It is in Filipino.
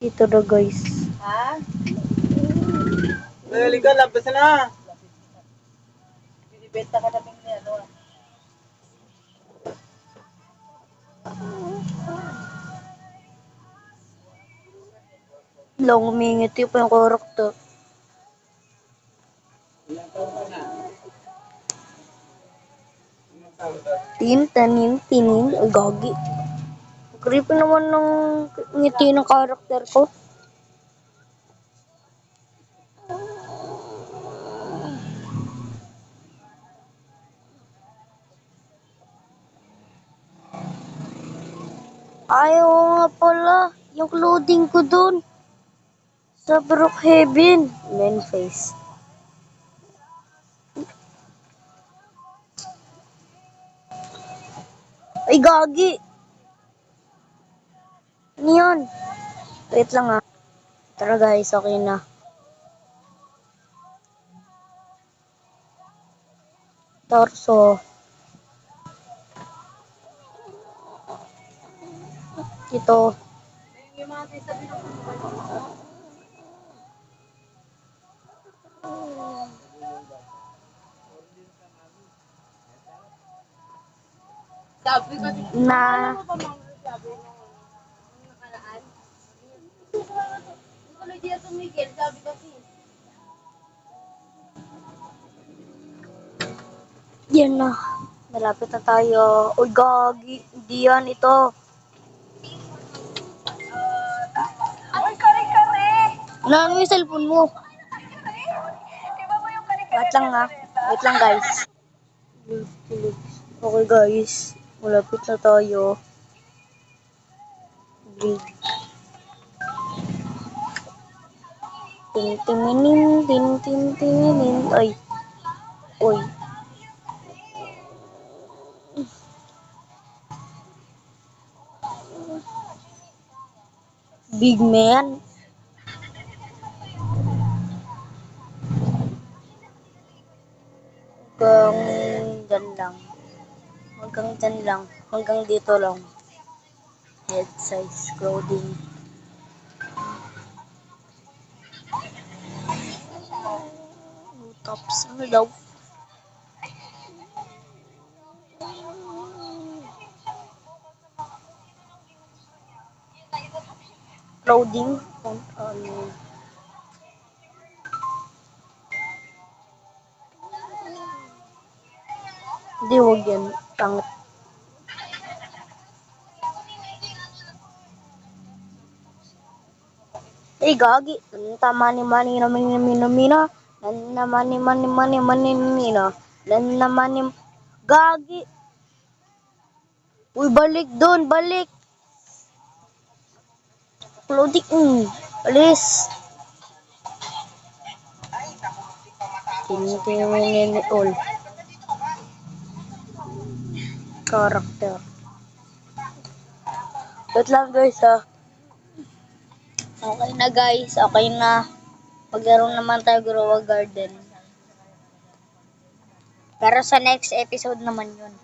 Ito na guys. Ha? Halika, labas na. Binibenta ka namin ni ano. Lang umingiti pa yung karakter. Tanin, tinin, ay gagi. Creepy naman ng ngiti ng karakter ko. Ayaw nga pala. Yung clothing ko dun. Sa Brookhaven. Men face. Ay gagi. Ano yun? Wait lang ah. Tara guys, okay na. Torso. Ito. Yung mga sabi ng sabi kasi, Na. ano ba mga sabi nung nakaraan? Yung tuloy diya tumigil, sabi kasi. Yan na. Malapit na tayo. Uy, gagi. Hindi yan ito. Ay, kare-kare! Ano yung cellphone mo? Diba mo yung kare-kare? Wait lang ha. Wait lang guys. Okay guys. Malapit na tayo. Bridge. Ting-tinginin. Ting-ting-tinginin. Ay. Uy. Big man. Hanggang dyan lang. Hanggang dyan lang. Hanggang dito lang. Head size clothing. Tops. Ano daw? Clothing. Ano? Hindi, huwag yan. Pangit. Eh, gagi. Tama ni mani na mina. Nanta mani mina. Nanta mani. Gagi. Uy, balik doon. Balik. Clothing. Alis. Tinitingin all. Character. Wait lang guys ha. Okay na guys. Okay na. Maglaro naman tayo Grow Garden. Pero sa next episode naman yun.